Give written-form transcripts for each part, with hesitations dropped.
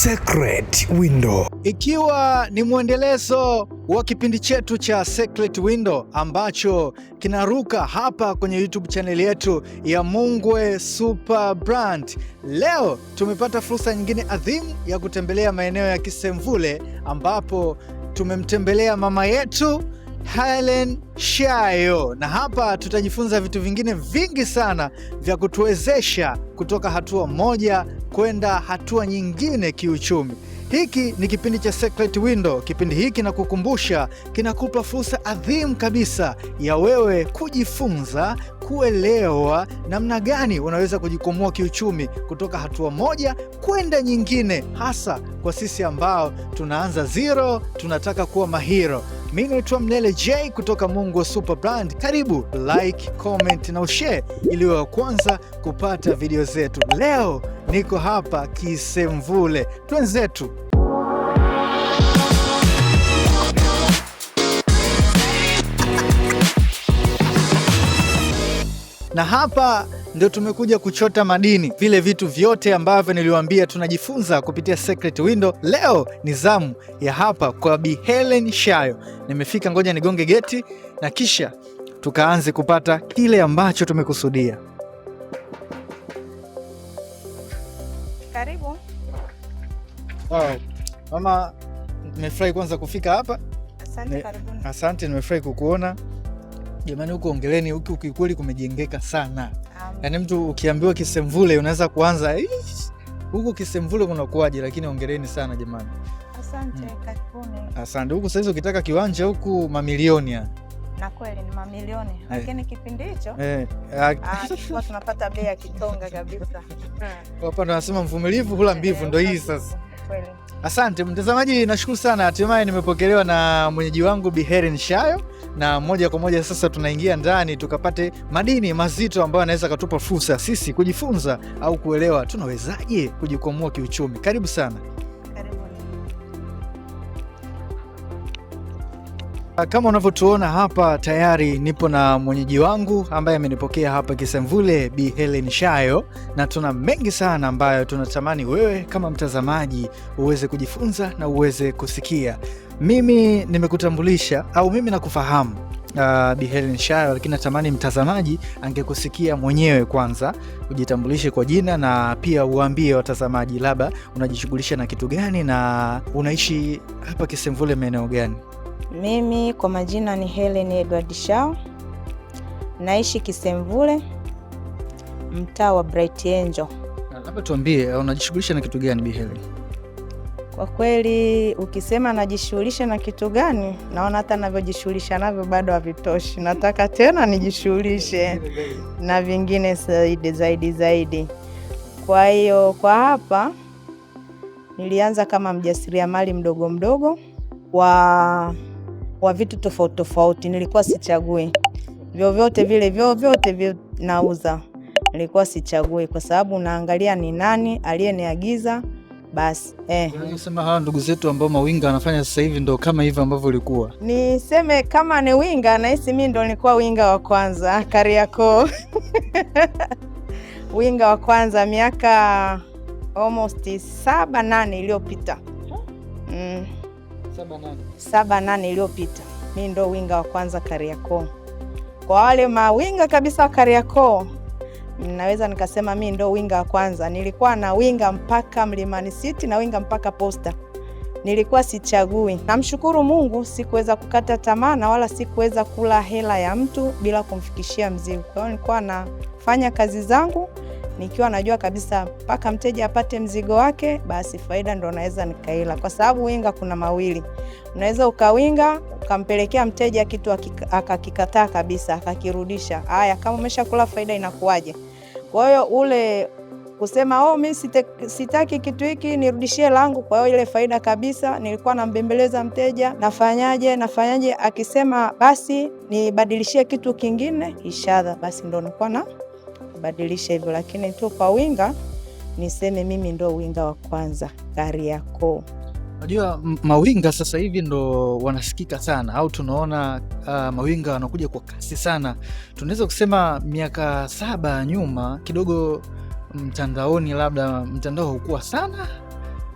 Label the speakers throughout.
Speaker 1: Secret Window,
Speaker 2: ikiwa ni mwendelezo wa kipindi chetu cha Secret Window ambacho kinaruka hapa kwenye YouTube channel yetu ya Mungwe Super Brand. Leo tumepata fursa nyingine adhimu ya kutembelea maeneo ya Kisemvule ambapo tumemtembelea mama yetu Hellen Shayo, na hapa tutajifunza vitu vingine vingi sana vya kutuwezesha kutoka hatua moja kwenda hatua nyingine kiuchumi. Hiki ni kipindi cha Secret Window. Kipindi hiki nakukumbusha, kinakupa fursa adhimu kabisa ya wewe kujifunza, kuelewa namna gani unaweza kujikwamua kiuchumi kutoka hatua moja kwenda nyingine, hasa kwa sisi ambao tunaanza zero, tunataka kuwa mahiro. Mimi naitwa Mnele J kutoka Mungwe Super Brand. Karibu, like, comment na ushare ili wa kwanza kupata video zetu. Leo niko hapa Kisemvule, twenzetu. Na hapa ndio tumekuja kuchota madini, vile vitu vyote ambavyo niliwaambia tunajifunza kupitia Secret Window. Leo ni zamu ya hapa kwa Bi Hellen Shayo. Nimefika, ngoja nigonge geti na kisha tukaanze kupata kile ambacho tumekusudia.
Speaker 3: Karibu.
Speaker 2: Mama, nimefurahi kwanza kufika hapa.
Speaker 3: Asante, karibuni.
Speaker 2: Asante, nimefurahi kukuona. Jamani, huko Ongeleni huku kikweli kumejengeka sana. Yaani mtu ukiambiwa Kisemvule unaweza kuanza huku Kisemvule kunakuaje, lakini Ongeleni sana jamani.
Speaker 3: Asante, karibuni.
Speaker 2: Asante. Huku sasa hizo kiwanja huku mamilioni ya.
Speaker 3: Na kweli ni mamilioni, lakini kipindi hicho tulikuwa tunapata bei ya kitonga kabisa.
Speaker 2: Hapa ndo nasema mvumilivu hula mbivu, ndo hii sasa.
Speaker 3: Kweli.
Speaker 2: Asante mtazamaji, nashukuru sana. Hatimaye nimepokelewa na mwenyeji wangu Bi Hellen Shayo, na moja kwa moja sasa tunaingia ndani tukapate madini mazito ambayo anaweza kutupa fursa sisi kujifunza au kuelewa tunawezaje kujikwamua kiuchumi. Karibu sana. Kama unavyotuona hapa, tayari nipo na mwenyeji wangu ambaye amenipokea hapa Kisemvule, Bi Hellen Shayo, na tuna mengi sana ambayo tunatamani wewe kama mtazamaji uweze kujifunza na uweze kusikia. Mimi nimekutambulisha au mimi nakufahamu Bi Hellen Shayo, lakini natamani mtazamaji angekusikia mwenyewe. Kwanza ujitambulishe kwa jina na pia uambie watazamaji labda unajishughulisha na kitu gani na unaishi hapa Kisemvule maeneo gani.
Speaker 3: Mimi kwa majina ni Hellen Edward Shayo, naishi Kisemvule, mtaa wa Bright Angel.
Speaker 2: Labda tuambie unajishughulisha na kitu gani Bi Hellen?
Speaker 3: Kwa kweli ukisema najishughulisha na kitu gani, naona hata navyojishughulisha navyo bado havitoshi. Nataka tena nijishughulishe na vingine zaidi. Kwa hiyo kwa hapa nilianza kama mjasiriamali mdogo wa vitu tofauti. Nilikuwa sichagui vyovyote vile nauza. Nilikuwa sichagui kwa sababu naangalia ni nani aliyeniagiza basi.
Speaker 2: Unasema hawa ndugu zetu ambao mawinga wanafanya sasa hivi ndo kama hivi ambavyo ulikuwa.
Speaker 3: Niseme kama ni winga, nahisi mimi ndo nilikuwa winga wa kwanza Kariakoo. Winga wa kwanza miaka almost 7-8 iliyopita. 7-8 iliyopita. Mimi ndo winga wa kwanza Kariakoo. Kwa wale mawinga kabisa wa Kariakoo, naweza nikasema mimi ndo winga wa kwanza. Nilikuwa na winga mpaka Mlimani City na winga mpaka Posta. Nilikuwa sichagui. Namshukuru Mungu, sikuweza kukata tamaa na wala sikuweza kula hela ya mtu bila kumfikishia mzigo. Kwa hiyo nilikuwa nafanya kazi zangu nikiwa najua kabisa mpaka mteja apate mzigo wake, basi faida ndo naweza nikaila. Kwa sababu winga kuna mawili. Unaweza ukawinga ukampelekea mteja kitu akakikataa kabisa, akakirudisha. Haya, kama umeshakula faida inakuwaje? Kwa hiyo ule kusema mimi sitaki kitu hiki nirudishie langu, kwa hiyo ile faida kabisa nilikuwa nambembeleza mteja, nafanyaje akisema basi nibadilishie kitu kingine, ishadha basi ndo nilikuwa na badilisha hivyo. Lakini tu kwa winga niseme mimi ndo winga wa kwanza Kariakoo.
Speaker 2: Unajua mawinga sasa hivi ndo wanasikika sana, au tunaona mawinga wanakuja kwa kasi sana. Tunaweza kusema miaka 7 nyuma kidogo mtandaoni, labda mtandao hukua sana,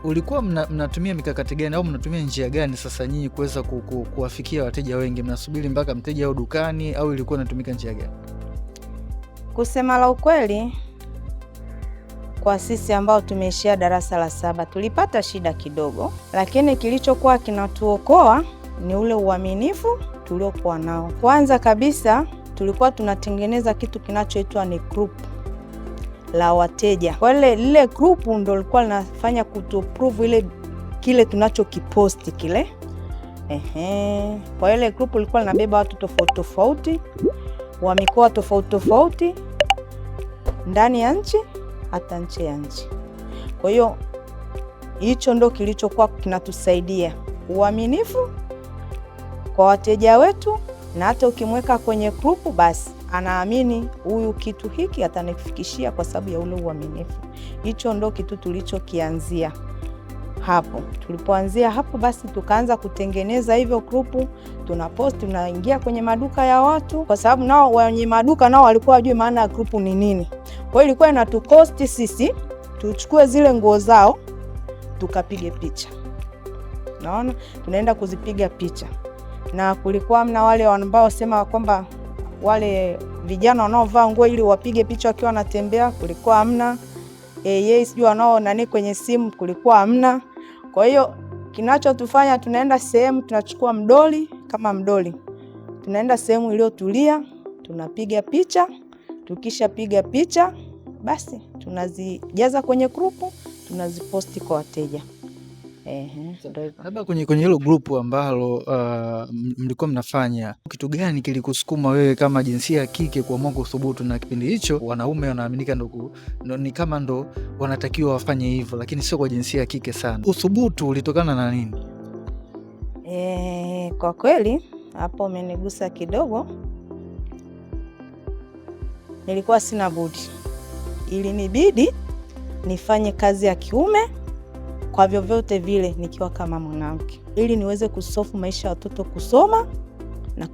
Speaker 2: ulikuwa mnatumia mikakati gani au mnatumia njia gani sasa nyinyi kuweza kuwafikia wateja wengi? Mnasubiri mpaka mteja au dukani au ilikuwa inatumika njia gani?
Speaker 3: Kusema la ukweli, kwa sisi ambao tumeishia darasa la 7 tulipata shida kidogo, lakini kilichokuwa kinatuokoa ni ule uaminifu tuliokuwa nao. Kwanza kabisa tulikuwa tunatengeneza kitu kinachoitwa ni group la wateja. Kwa lile group ndio lilikuwa linafanya kutuprove kile tunachokiposti kile. Kwa ile group lilikuwa linabeba watu tofauti tofauti wa mikoa tofauti tofauti ndani ya nchi hata nje ya nchi. Kwa hiyo hicho ndio kilichokuwa kinatusaidia uaminifu kwa wateja wetu, na hata ukimweka kwenye group basi anaamini huyu kitu hiki atanifikishia kwa sababu ya ule uaminifu. Hicho ndio kitu tulichokianzia hapo. Tulipoanzia hapo basi tukaanza kutengeneza hivyo group, tunapost, tunaingia kwenye maduka ya watu, kwa sababu nao wenye maduka nao walikuwa wajui maana ya group ni nini. Kwa hiyo ilikuwa inatukosti sisi tuchukue zile nguo zao tukapige picha. Naona tunaenda kuzipiga picha, na kulikuwa mna wale ambao sema kwamba wale vijana wanaovaa nguo ili wapige picha wakiwa wanatembea, kulikuwa hamna. Sijui wanao nani kwenye simu, kulikuwa hamna. Kwa hiyo kinachotufanya tunaenda sehemu, tunachukua mdoli kama mdoli, tunaenda sehemu iliyotulia, tunapiga picha. Tukishapiga picha basi tunazijaza kwenye grupu, tunaziposti kwa wateja.
Speaker 2: Labda kwenye hilo grupu ambalo mlikuwa mnafanya, kitu gani kilikusukuma wewe kama jinsia ya kike kuamua kuthubutu? Na kipindi hicho wanaume wanaaminika ni kama ndo wanatakiwa wafanye hivyo, lakini sio kwa jinsia ya kike sana. Uthubutu ulitokana na nini?
Speaker 3: Kwa kweli hapo umenigusa kidogo. Nilikuwa sina budi, ilinibidi nifanye kazi ya kiume kwa vyovyote vile nikiwa kama mwanamke, ili niweze kusofu maisha ya watoto, kusoma na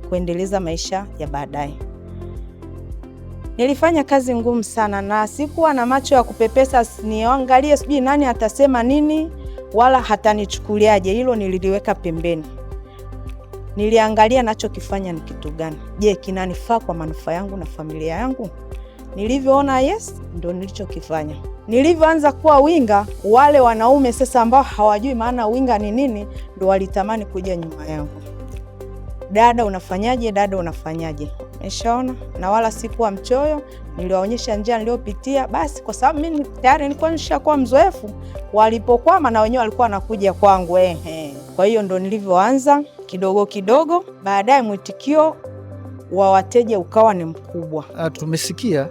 Speaker 3: kuendeleza maisha ya baadaye. Nilifanya kazi ngumu sana na sikuwa na macho ya kupepesa niangalie sijui nani atasema nini wala hatanichukuliaje. Hilo nililiweka pembeni. Niliangalia nachokifanya ni kitu gani. Je, kinanifaa kwa manufaa yangu na familia yangu? Nilivyoona yes, ndio nilichokifanya. Nilivyoanza kuwa winga, wale wanaume sasa ambao hawajui maana winga ni nini ndio walitamani kuja nyuma yangu. Dada unafanyaje? Dada unafanyaje? Umeshaona? Na wala sikuwa mchoyo, niliwaonyesha njia niliyopitia. Basi kwa sababu mimi tayari nilikuwa nishakuwa mzoefu, walipokwama na wenyewe walikuwa wanakuja kwangu. Kwa hiyo ndo nilivyoanza kidogo kidogo, baadaye mwitikio wa wateja ukawa ni mkubwa.
Speaker 2: Tumesikia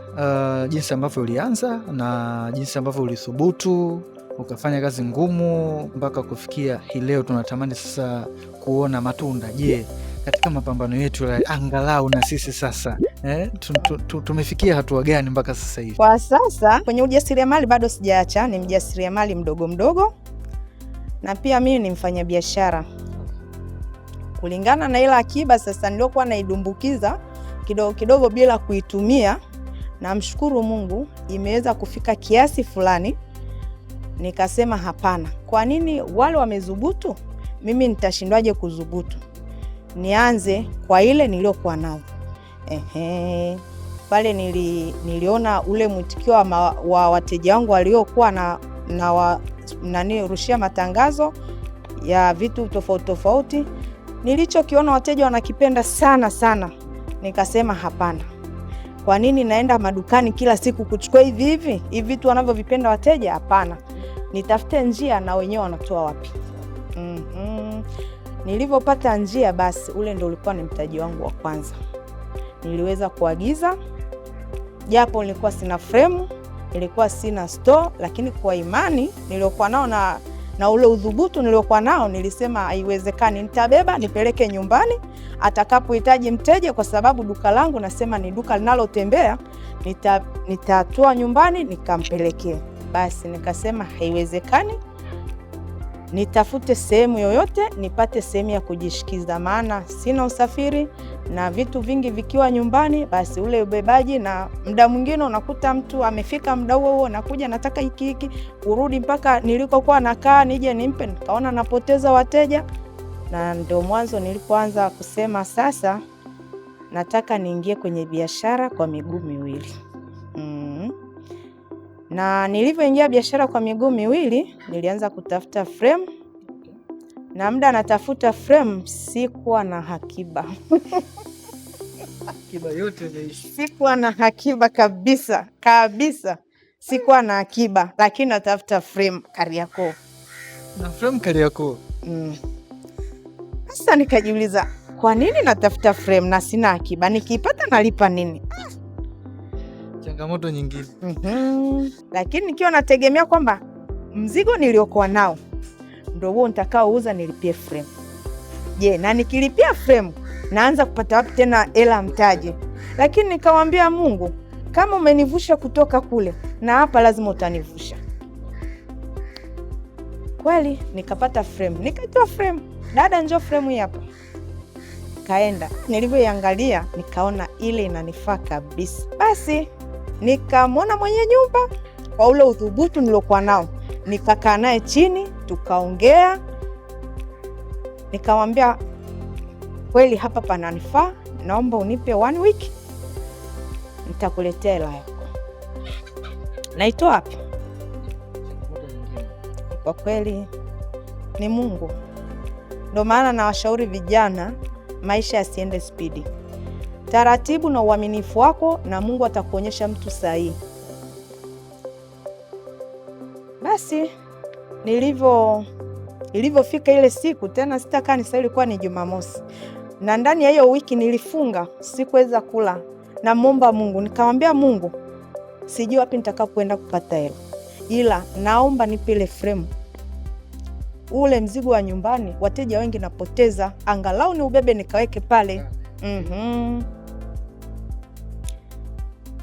Speaker 2: jinsi ambavyo ulianza na jinsi ambavyo ulithubutu ukafanya kazi ngumu mpaka kufikia hii leo. Tunatamani sasa kuona matunda. Je, katika mapambano yetu angalau na sisi sasa tumefikia hatua gani mpaka sasa hivi?
Speaker 3: Kwa sasa kwenye ujasiriamali bado sijaacha, ni mjasiriamali mdogo mdogo, na pia mimi ni mfanyabiashara. Kulingana na ile akiba sasa niliokuwa naidumbukiza kidogo kidogo bila kuitumia, namshukuru Mungu imeweza kufika kiasi fulani. Nikasema hapana, kwa nini wale wamezubutu, mimi nitashindwaje kuzubutu? Nianze kwa ile niliokuwa nayo. Pale niliona ule mwitikio wa wateja wangu waliokuwa rushia matangazo ya vitu tofauti tofauti. Nilichokiona wateja wanakipenda sana sana. Nikasema hapana, kwa nini naenda madukani kila siku kuchukua hivi vitu wanavyovipenda wateja? Hapana, nitafute njia na wenyewe wanatoa wapi. Nilivyopata njia, basi ule ndio ulikuwa ni mtaji wangu wa kwanza. Niliweza kuagiza, japo nilikuwa sina frame, nilikuwa sina store, lakini kwa imani niliokuwa nao na ule udhubutu niliokuwa nao, nilisema haiwezekani, nitabeba nipeleke nyumbani atakapohitaji mteja, kwa sababu duka langu nasema ni duka linalotembea. Nitatoa nyumbani nikampelekea. Basi nikasema haiwezekani, nitafute sehemu yoyote nipate sehemu ya kujishikiza, maana sina usafiri na vitu vingi vikiwa nyumbani, basi ule ubebaji, na muda mwingine unakuta mtu amefika muda huo nakuja nataka hiki urudi mpaka nilikokuwa nakaa nije nimpe, nikaona napoteza wateja. Na ndio mwanzo nilipoanza kusema sasa nataka niingie kwenye biashara kwa miguu miwili. Na nilivyoingia biashara kwa miguu miwili, nilianza kutafuta frame. Na muda natafuta frame sikuwa na hakiba.
Speaker 2: Akiba yote imeisha.
Speaker 3: Sikuwa na hakiba kabisa. Sikuwa na akiba, lakini natafuta frame Kariakoo.
Speaker 2: Na frame Kariakoo.
Speaker 3: Sasa nikajiuliza, kwa nini natafuta frame na sina akiba? Nikipata nalipa nini?
Speaker 2: Changamoto nyingine.
Speaker 3: Lakini nikiwa nategemea kwamba mzigo niliokuwa nao ndio huo nitakaouza nilipie frame. Je, na nikilipia frame naanza kupata wapi tena hela mtaji? Lakini nikamwambia Mungu, kama umenivusha kutoka kule na hapa lazima utanivusha. Kweli nikapata frame, nikatoa frame. Dada, njoo frame hii hapa. Kaenda, nilivyoiangalia nikaona ile inanifaa kabisa. Basi nikamwona mwenye nyumba kwa ule udhubutu nilokuwa nao, nikakaa naye chini tukaongea, nikamwambia kweli hapa pananifaa, naomba unipe 1 week nitakuletea hela yako. Naitoa wapi? Kwa kweli ni Mungu. Ndio maana nawashauri vijana maisha yasiende spidi. Taratibu na uaminifu wako na Mungu atakuonyesha mtu sahihi. Basi nilivyofika ile siku, tena sitakaa ni, ilikuwa ni Jumamosi. Na ndani ya hiyo wiki nilifunga, sikuweza kula. Na muomba Mungu, nikamwambia Mungu, sijui wapi nitakapoenda kupata hela, ila naomba nipe ile frame. Ule mzigo wa nyumbani wateja wengi napoteza, angalau ni ubebe nikaweke pale.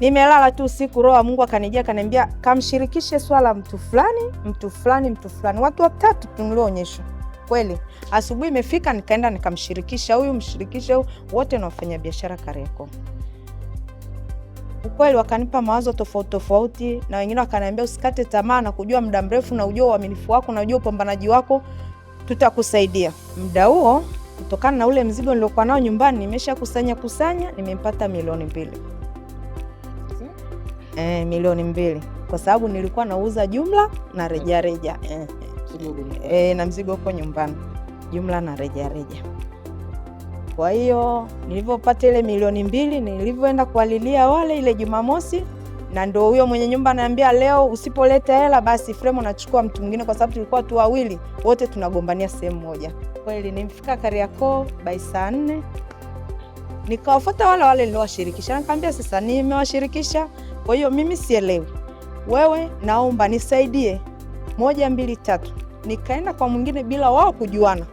Speaker 3: Nimelala tu usiku, roho Mungu akanijia akaniambia kamshirikishe swala mtu fulani. Watu 3 tunilionyeshwa. Kweli asubuhi imefika, nikaenda nikamshirikisha huyu, mshirikishe huyu, wote na wafanya biashara Kariakoo. Ukweli wakanipa mawazo tofauti, na wengine wakaniambia usikate tamaa, na kujua muda mrefu na ujua uaminifu wako na ujua upambanaji wako tutakusaidia. Muda huo kutokana na ule mzigo niliokuwa nao nyumbani nimesha kusanya nimempata milioni 2. Milioni 2 kwa sababu nilikuwa nauza jumla na rejareja. Na mzigo uko nyumbani, jumla na rejareja. Kwa hiyo nilivyopata ile milioni 2, nilivyoenda kualilia wale ile Jumamosi, na ndio huyo mwenye nyumba ananiambia leo usipoleta hela basi frame unachukua mtu mwingine, kwa sababu tulikuwa tu wawili wote tunagombania sehemu moja. Kweli nimefika Kariakoo by saa 4, nikawafuata wale niliowashirikisha, nikamwambia sasa nimewashirikisha, kwa hiyo mimi sielewi, wewe naomba nisaidie 1 2 3. Nikaenda kwa mwingine bila wao kujuana,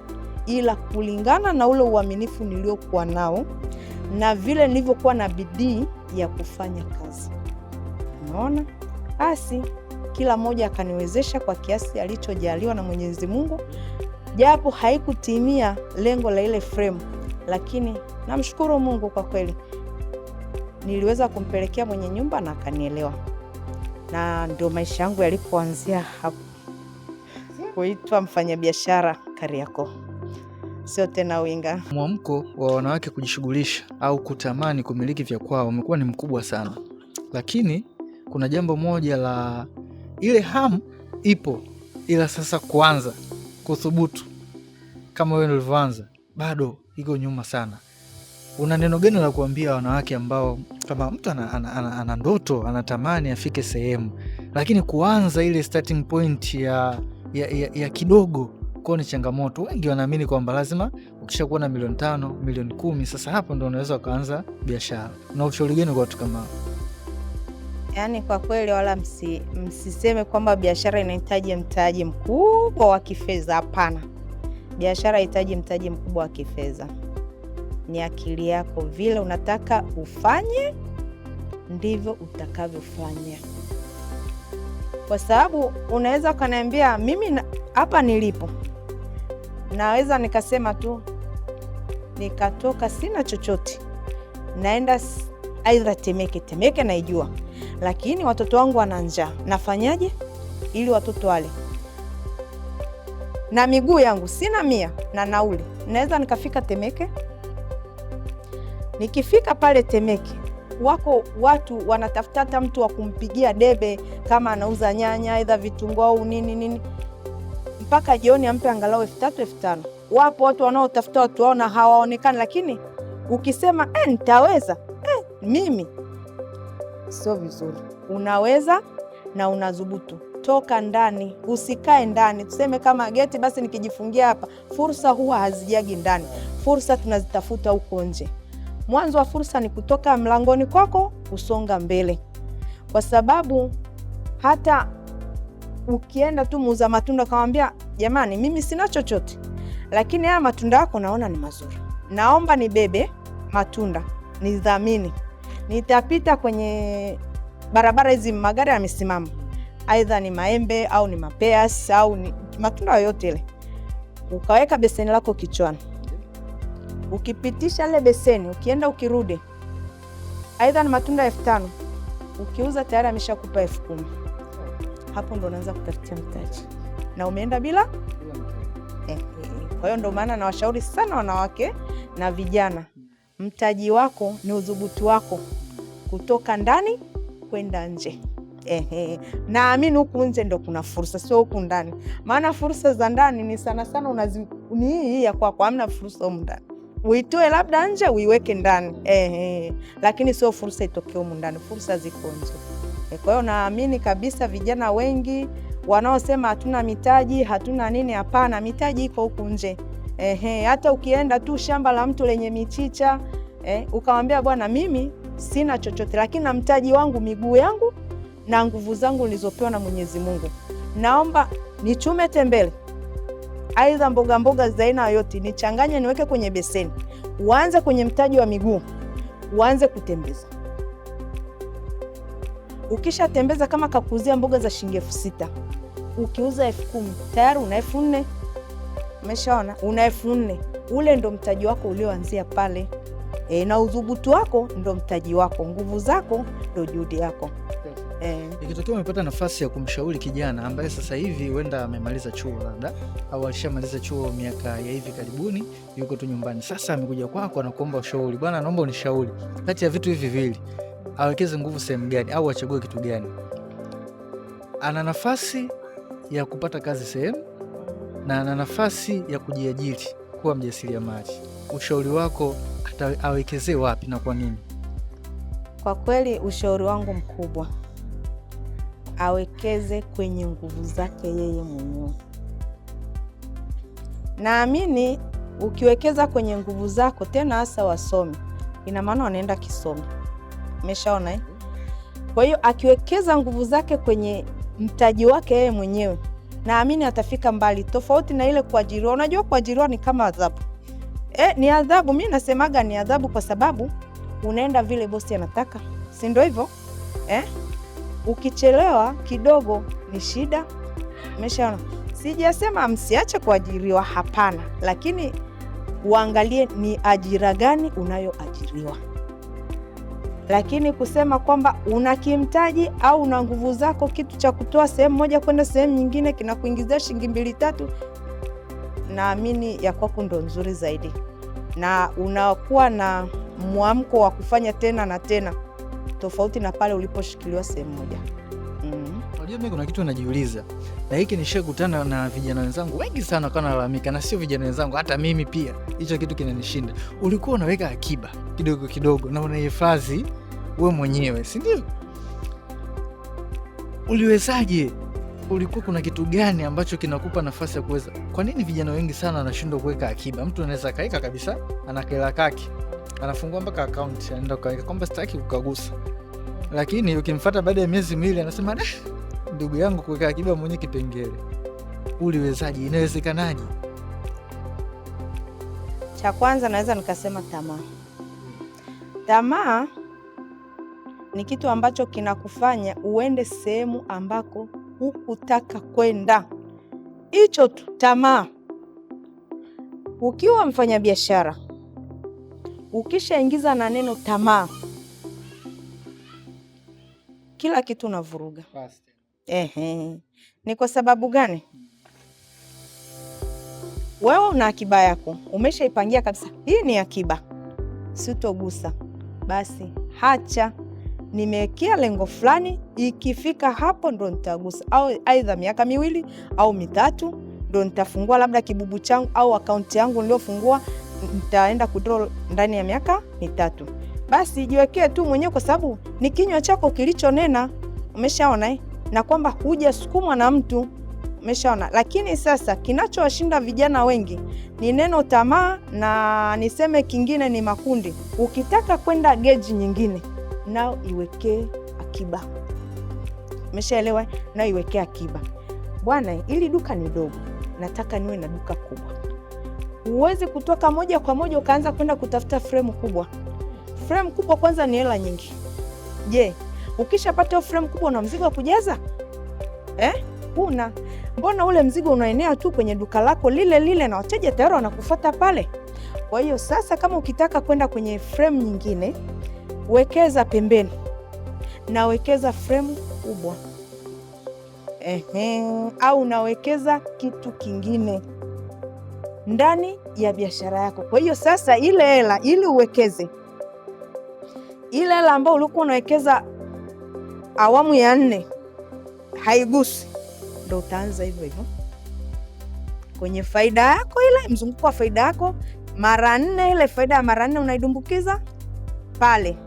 Speaker 3: ila kulingana na ule uaminifu niliokuwa nao na vile nilivyokuwa na bidii ya kufanya kazi. Unaona? Basi kila mmoja akaniwezesha kwa kiasi alichojaliwa na Mwenyezi Mungu, japo haikutimia lengo la ile frame, lakini namshukuru Mungu kwa kweli. Niliweza kumpelekea mwenye nyumba na akanielewa. Na ndio maisha yangu yalipoanzia hapo. Kuitwa mfanyabiashara Kariakoo. Sio tena winga.
Speaker 2: Mwamko wa wanawake kujishughulisha au kutamani kumiliki vya kwao umekuwa ni mkubwa sana. Lakini kuna jambo moja la ile hamu ipo, ila sasa kuanza kuthubutu kama wewe ulivyoanza bado iko nyuma sana. Una neno gani la kuambia wanawake ambao kama mtu ana ndoto, anatamani afike sehemu, lakini kuanza ile starting point ya kidogo kwa ni changamoto? Wengi wanaamini kwamba lazima ukishakuwa na milioni 5, milioni 10, sasa hapo ndo unaweza ukaanza biashara. Na ushauri gani kwa watu kama?
Speaker 3: Yaani kwa kweli wala msiseme kwamba biashara inahitaji mtaji mkubwa wa kifedha. Hapana. Biashara inahitaji mtaji mkubwa wa kifedha. Ni akili yako, vile unataka ufanye ndivyo utakavyofanya. Kwa sababu unaweza ukaniambia mimi hapa nilipo naweza nikasema tu nikatoka sina chochote, naenda aidha Temeke naijua, lakini watoto wangu wana njaa, nafanyaje ili watoto wale? Na miguu yangu sina 100 na nauli, naweza nikafika Temeke. Nikifika pale Temeke, wako watu wanatafuta hata mtu wa kumpigia debe kama anauza nyanya aidha vitunguu au nini, mpaka jioni ampe angalau 3,000 5,000. Wapo watu wanaotafuta watu wao na hawaonekani, lakini ukisema nitaweza mimi, sio vizuri. Unaweza na unadhubutu. Toka ndani, usikae ndani. Tuseme kama geti basi nikijifungia hapa. Fursa huwa hazijagi ndani, fursa tunazitafuta huko nje. Mwanzo wa fursa ni kutoka mlangoni kwako kusonga mbele, kwa sababu hata ukienda tu muuza matunda kamwambia, jamani mimi sina chochote, lakini haya matunda yako naona ni mazuri, naomba nibebe matunda, nidhamini, nitapita kwenye barabara hizi magari yamesimama, aidha ni maembe au ni mapeas au ni matunda yoyote ile, ukaweka beseni lako kichwani, ukipitisha ile beseni, ukienda ukirudi, aidha ni matunda 5,000, ukiuza tayari ameshakupa 10,000. Hapo ndo unaanza kutafutia mtaji na umeenda bila Kwa hiyo ndo maana nawashauri sana wanawake na vijana, mtaji wako ni udhubutu wako kutoka ndani kwenda nje. Naamini huku nje ndo kuna fursa, sio huku ndani. Maana fursa za ndani ni sana sana ni hii ya kwako, hamna fursa huko ndani. Uitoe labda nje uiweke ndani. Lakini sio fursa itokee huko ndani, fursa ziko nje. Kwa hiyo naamini kabisa vijana wengi wanaosema hatuna mitaji, hatuna nini, hapana, mitaji iko huku nje. Hata ukienda tu shamba la mtu lenye michicha, ukamwambia bwana mimi sina chochote, lakini na mtaji wangu, miguu yangu na nguvu zangu nilizopewa na Mwenyezi Mungu, naomba nichume tembele, aidha mboga za aina yote, nichanganye niweke kwenye beseni, uanze kwenye mtaji wa miguu, uanze kutembeza. Ukisha tembeza, kama kakuzia mboga za shilingi 6,000, ukiuza 10,000, tayari una 4,000. Umeshaona, una 4,000. Ule ndo mtaji wako ulioanzia pale. Na udhubutu wako ndo mtaji wako, nguvu zako ndo juhudi yako.
Speaker 2: Ikitokea umepata nafasi ya kumshauri kijana ambaye sasa hivi huenda amemaliza chuo labda au alishamaliza chuo miaka ya hivi karibuni, yuko tu nyumbani, sasa amekuja kwako na kuomba ushauri, bwana naomba unishauri kati ya vitu hivi viwili, awekeze nguvu sehemu gani au achague kitu gani? Ana nafasi ya kupata kazi sehemu na ana nafasi ya kujiajiri kuwa mjasiriamali. Ushauri wako awekezee wapi na kwa nini?
Speaker 3: Kwa kweli ushauri wangu mkubwa, awekeze kwenye nguvu zake yeye mwenyewe. Naamini ukiwekeza kwenye nguvu zako, tena hasa wasomi, ina maana wanaenda kisomi. Umeshaona Kwa hiyo akiwekeza nguvu zake kwenye mtaji wake yeye mwenyewe, naamini atafika mbali, tofauti na ile kuajiriwa. Unajua kuajiriwa ni kama adhabu. Ni adhabu. Mimi nasemaga ni adhabu kwa sababu unaenda vile bosi anataka, si ndio hivyo? Ukichelewa kidogo ni shida. Umeshaona? Sijasema msiache kuajiriwa, hapana, lakini uangalie ni ajira gani unayoajiriwa. Lakini kusema kwamba una kimtaji au una nguvu zako, kitu cha kutoa sehemu moja kwenda sehemu nyingine kinakuingizia shilingi 2-3, naamini ya kwako ndo nzuri zaidi, na unakuwa na mwamko wa kufanya tena na tena, tofauti na pale uliposhikiliwa sehemu moja.
Speaker 2: Unajua mimi kuna kitu najiuliza, na hiki nishakutana na vijana wenzangu wengi sana kana lalamika, na sio vijana wenzangu, hata mimi pia hicho kitu kinanishinda. Ulikuwa unaweka akiba kidogo kidogo na unahifadhi wewe mwenyewe, si ndio? Uliwezaje? Ulikuwa kuna kitu gani ambacho kinakupa nafasi ya kuweza? Kwa nini vijana wengi sana wanashindwa kuweka akiba? Mtu anaweza kaeka kabisa, anakela kaki, anafungua mpaka account, anaenda kaweka kwamba sitaki kukagusa, lakini ukimfuata baada ya miezi miwili anasema ndugu yangu, kuweka akiba mwenye kipengele. Uliwezaje? Inawezekanaje?
Speaker 3: Cha kwanza naweza nikasema tamaa ni kitu ambacho kinakufanya uende sehemu ambako hukutaka kwenda. Hicho tu, tamaa. Ukiwa mfanyabiashara, ukishaingiza na neno tamaa, kila kitu unavuruga. Ni kwa sababu gani? Wewe una akiba yako, umeshaipangia kabisa, hii ni akiba, sitogusa. Basi hacha, nimewekea lengo fulani, ikifika hapo ndo nitagusa, au aidha miaka 2 au 3 ndo nitafungua labda kibubu changu au akaunti yangu niliyofungua, nitaenda kudraw ndani ya miaka 3. Basi jiwekee tu mwenyewe, kwa sababu ni kinywa chako kilichonena. Umeshaona na kwamba hujasukumwa na mtu. Umeshaona. Lakini sasa kinachowashinda vijana wengi ni neno tamaa, na niseme kingine ni makundi. Ukitaka kwenda geji nyingine, nao iwekee akiba. Umeshaelewa? Nao iwekee akiba. Bwana, ili duka ni dogo, nataka niwe na duka kubwa. Huwezi kutoka moja kwa moja ukaanza kwenda kutafuta frame kubwa. Frame kubwa kwanza ni hela nyingi. Je, ukishapata frame kubwa na mzigo wa kujaza? Una. Mbona ule mzigo unaenea tu kwenye duka lako lile lile na wateja tayari wanakufuata pale? Kwa hiyo sasa kama ukitaka kwenda kwenye frame nyingine, wekeza pembeni na wekeza frame kubwa. Au unawekeza kitu kingine ndani ya biashara yako. Kwa hiyo sasa ile hela ili uwekeze, ile hela ambayo ulikuwa unawekeza awamu ya 4 haigusi, ndo utaanza hivyo hivyo kwenye faida yako, ile mzunguko wa faida yako mara 4, ile faida ya mara 4 unaidumbukiza pale.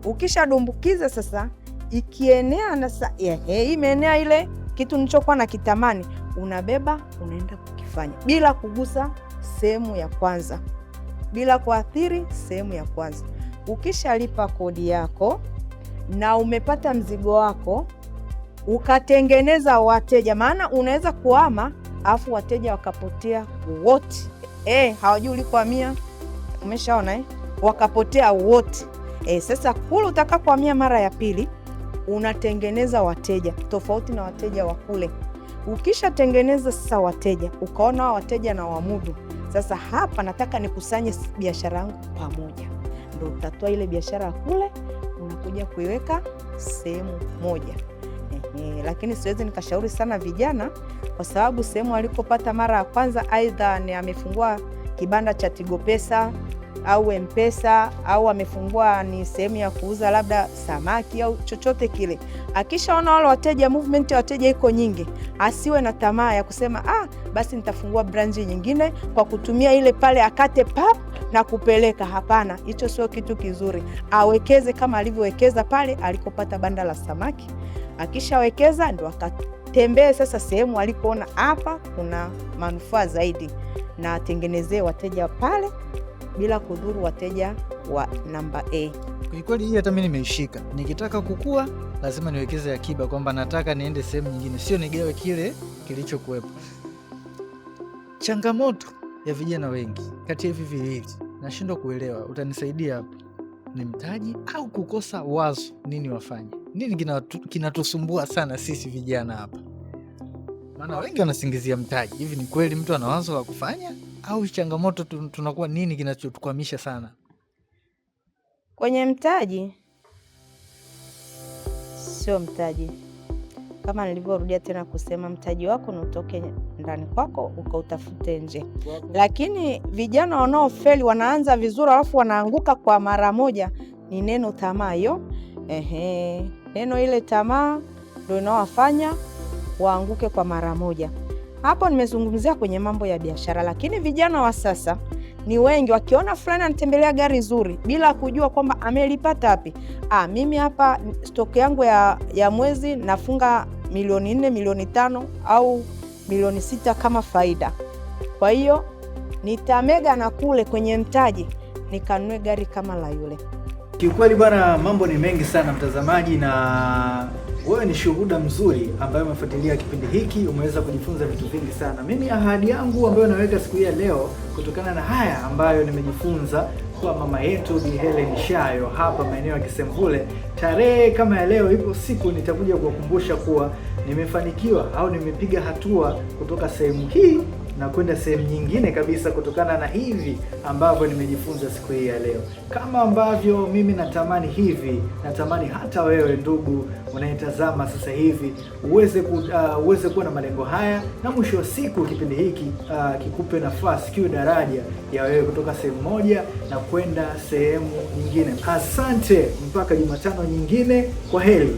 Speaker 3: Ukishadumbukiza sasa, ikienea na sasa imeenea ile kitu nilichokuwa na kitamani, unabeba unaenda kukifanya bila kugusa sehemu ya kwanza, bila kuathiri sehemu ya kwanza. Ukishalipa kodi yako na umepata mzigo wako, ukatengeneza wateja, maana unaweza kuhama afu wateja wakapotea wote. Hawajui ulikohamia. Umeshaona wakapotea wote. Sasa kule utakapohamia mara ya pili, unatengeneza wateja tofauti na wateja wa kule. Ukishatengeneza sasa wateja, ukaona wateja na wamudu, sasa hapa nataka nikusanye biashara yangu pamoja, ndio utatoa ile biashara kule unakuja kuiweka sehemu moja. Lakini siwezi nikashauri sana vijana, kwa sababu sehemu alikopata mara ya kwanza, aidha ni amefungua kibanda cha Tigo Pesa au M-Pesa, au amefungua ni sehemu ya kuuza labda samaki au chochote kile. Akishaona wale wateja, movement ya wateja iko nyingi, asiwe na tamaa ya kusema basi nitafungua branch nyingine kwa kutumia ile pale, akate pap na kupeleka. Hapana, hicho sio kitu kizuri. Awekeze kama alivyowekeza pale alikopata banda la samaki. Akishawekeza ndo akatembee sasa sehemu alipoona hapa kuna manufaa zaidi, na atengenezee wateja pale bila kudhuru wateja wa namba A.
Speaker 2: Kwa kweli hii hata mimi nimeishika. Nikitaka kukua lazima niwekeze akiba, kwamba nataka niende sehemu nyingine, sio nigawe kile kilichokuwepo. Changamoto ya vijana wengi kati ya hivi viwili nashindwa kuelewa, utanisaidia hapo, ni mtaji au kukosa wazo nini wafanye? Nini kinatusumbua sana sisi vijana hapa? Maana wengi wanasingizia mtaji. Hivi ni kweli mtu ana wazo la kufanya, au changamoto tunakuwa nini kinachotukwamisha sana
Speaker 3: kwenye mtaji? Sio mtaji, kama nilivyorudia tena kusema, mtaji wako ni utoke ndani kwako ukautafute nje. Lakini vijana wanaofeli, wanaanza vizuri alafu wanaanguka kwa mara moja, ni neno tamaa hiyo. Neno ile tamaa ndio inawafanya waanguke kwa mara moja. Hapo nimezungumzia kwenye mambo ya biashara. Lakini vijana wa sasa ni wengi, wakiona fulani anatembelea gari zuri bila kujua kwamba amelipata wapi. Mimi hapa stock yangu ya mwezi nafunga milioni 4, milioni 5 au milioni 6 kama faida. Kwa hiyo nitamega na kule kwenye mtaji nikanunue gari kama la yule.
Speaker 2: Kiukweli bwana, mambo ni mengi sana mtazamaji, na wewe ni shuhuda mzuri ambaye umefuatilia kipindi hiki, umeweza kujifunza vitu vingi sana. Mimi ahadi yangu ambayo naweka siku hii ya leo, kutokana na haya ambayo nimejifunza kwa mama yetu Bi Hellen Shayo hapa maeneo ya Kisemvule, tarehe kama ya leo, ipo siku nitakuja kuwakumbusha kuwa nimefanikiwa au nimepiga hatua kutoka sehemu hii na kwenda sehemu nyingine kabisa kutokana na hivi ambavyo nimejifunza siku hii ya leo. Kama ambavyo mimi natamani hivi, natamani hata wewe ndugu unayetazama sasa hivi uweze kuwa na malengo haya, na mwisho wa siku kipindi hiki kikupe nafasi, kiwe daraja ya wewe kutoka sehemu moja na kwenda sehemu nyingine. Asante, mpaka Jumatano nyingine, kwa heri.